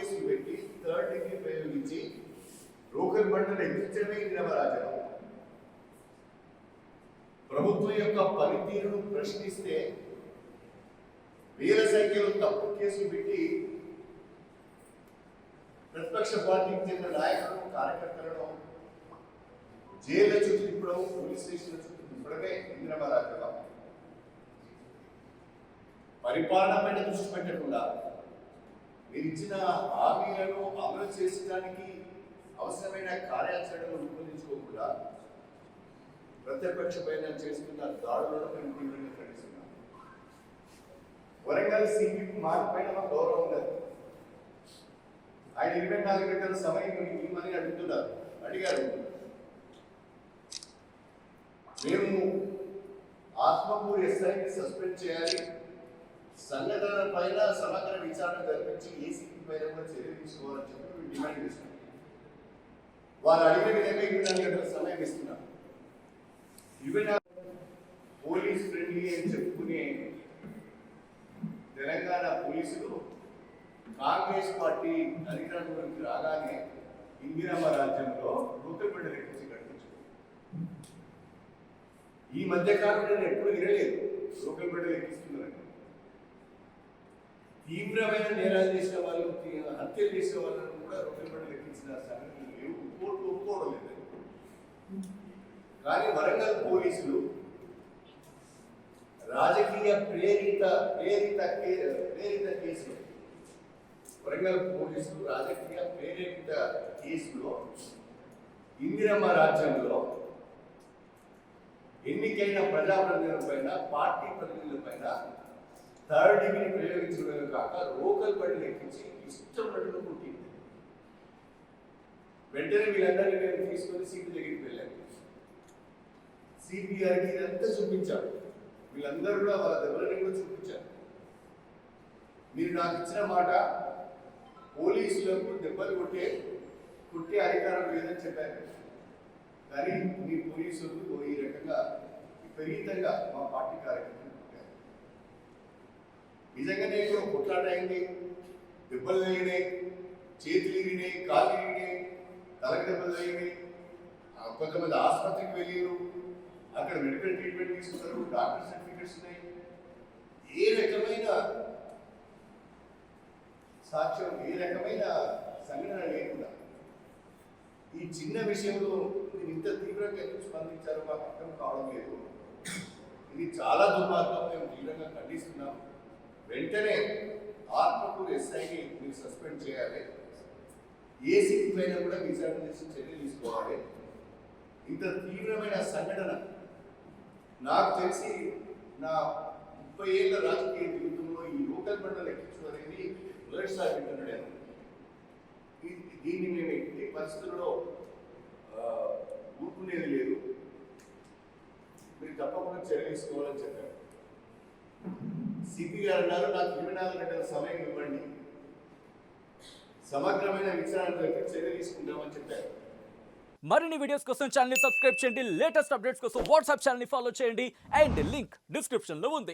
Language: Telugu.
కేసులు పెట్టి థర్డ్ డిగ్రీ ప్రయోగించి రోకల్ బండలు ఎక్కించడమే ఇంద్రమరాజనం. ప్రభుత్వం యొక్క పనితీరును ప్రశ్నిస్తే వేల సంఖ్యలో తప్పు కేసులు పెట్టి ప్రతిపక్ష పార్టీకి చెందిన నాయకులను కార్యకర్తలను జైళ్ళ చుట్టూ తిప్పడం, పోలీస్ స్టేషన్ల చుట్టూ తిప్పడమే ఇంద్రమరాజనం. పరిపాలన పైన దృష్టి పెట్టకుండా మీరు ఇచ్చిన హామీలను అమలు చేసడానికి అవసరమైన కార్యాచరణను రూపొందించుకోకుండా ప్రతిపక్ష పైన చేస్తున్న దాడులను మేము తీవ్రంగా ఖండిస్తున్నాం. వరంగల్ సిపి మార్పు పైన మా గౌరవం ఉన్నది. ఆయన 24 గంటల సమయం ఇవ్వమని అడిగారు. మేము ఆత్మకూరు ఎస్ఐని సస్పెండ్ చేయాలి, సంఘటన పైన సమగ్ర విచారణ జరిపించి ఏసీపీ పైన కూడా చర్యలు తీసుకోవాలని చెప్పి మేము డిమాండ్ చేస్తున్నాం. వారు అడిగిన విధంగా 24 గంటల సమయం ఇస్తున్నాం. పోలీస్ ఫ్రెండ్లీ అని చెప్పుకునే తెలంగాణ పోలీసులు కాంగ్రెస్ పార్టీ అధికారంలోకి రాగానే ఇందిరమ్మ రాజ్యంలో రూకల్బండ లెక్కించి కట్టించుకో. ఈ మధ్య కాలంలో నేను ఎప్పుడు వినలేదు రూకల్బండ లెక్కిస్తున్నారని. తీవ్రమైన నేరాలు చేసిన వాళ్ళు, హత్యలు చేసిన వాళ్ళను కూడా రూకల్బండ లెక్కించిన సంఘటనలు లేవు, కోర్టు ఒప్పుకోవడం లేదు. కానీ వరంగల్ పోలీసులు రాజకీయ ప్రేరిత కేసులు, వరంగల్ పోలీసులు రాజకీయ ప్రేరేపిత కేసులో ఇందిరమ్మ రాజ్యంలో ఎన్నికైన ప్రజాప్రతినిధుల పైన, పార్టీ ప్రతినిధుల పైన థర్డ్ డిగ్రీ ప్రయోగించడమే కాక రోకల్ బండి లెక్కించి ఇష్టపడినట్టుగా పుట్టింది. వెంటనే వీళ్ళందరినీ మేము తీసుకొని సిపి దగ్గరికి వెళ్ళాము. సిపి గారికి ఇదంతా చూపించారు. వీళ్ళందరూ కూడా వాళ్ళ దగ్గరని కూడా చూపించారు. మీరు నాకు ఇచ్చిన మాట పోలీసులకు దెబ్బలు కొట్టే అధికారం లేదని చెప్పారు. కానీ మీ పోలీసులు ఈ రకంగా విపరీతంగా మా పార్టీ కార్యక్రమం కొట్టారు. నిజంగానే ఇక్కడ కొట్లాట అయింది, దెబ్బలు తగిలినాయి, చేతులు ఇరిగినాయి, కాళ్ళు ఇరిగినాయి, తలకి దెబ్బలు తగిలినాయి. కొంతమంది ఆసుపత్రికి వెళ్ళారు, అక్కడ మెడికల్ ట్రీట్మెంట్ తీసుకున్నారు, డాక్టర్ సర్టిఫికెట్స్ ఉన్నాయి. ఏ రకమైన సాక్ష్యం, ఏ రకమైన సంఘటన లేకుండా ఈ చిన్న విషయంలో మీరు ఇంత తీవ్రంగా ఎందుకు స్పందించారో మాకు అర్థం కావడం లేదు. ఇది చాలా దుర్మార్గం, మేము తీవ్రంగా ఖండిస్తున్నాం. వెంటనే ఆత్మకూరు ఎస్ఐని మీరు సస్పెండ్ చేయాలి, ఏసీపీ పైన కూడా విచారణ చేసి చర్యలు తీసుకోవాలి. ఇంత తీవ్రమైన సంఘటన నాకు తెలిసి నా 30 ఏళ్ళ రాజకీయ జీవితంలో ఈ లోకల్ బండలు ఎక్కించడం అనేది మొదటిసారి వింటున్నాను. దీన్ని మేము ఎట్టి పరిస్థితుల్లో ఊరుకునేది లేదు. మీరు తప్పకుండా చర్య తీసుకోవాలని చెప్పారు. సిపి గారు అన్నారు, నాకు 24 గంటల సమయం ఇవ్వండి, సమగ్రమైన విచారణ జరిపి చర్య తీసుకుంటామని చెప్పారు. మరిన్ని వీడియోస్ కోసం ఛానల్ ని సబ్స్క్రైబ్ చేయండి, లేటెస్ట్ అప్డేట్స్ కోసం వాట్సాప్ ఛానల్ ని ఫాలో చేయండి, అండ్ లింక్ డిస్క్రిప్షన్ లో ఉంది.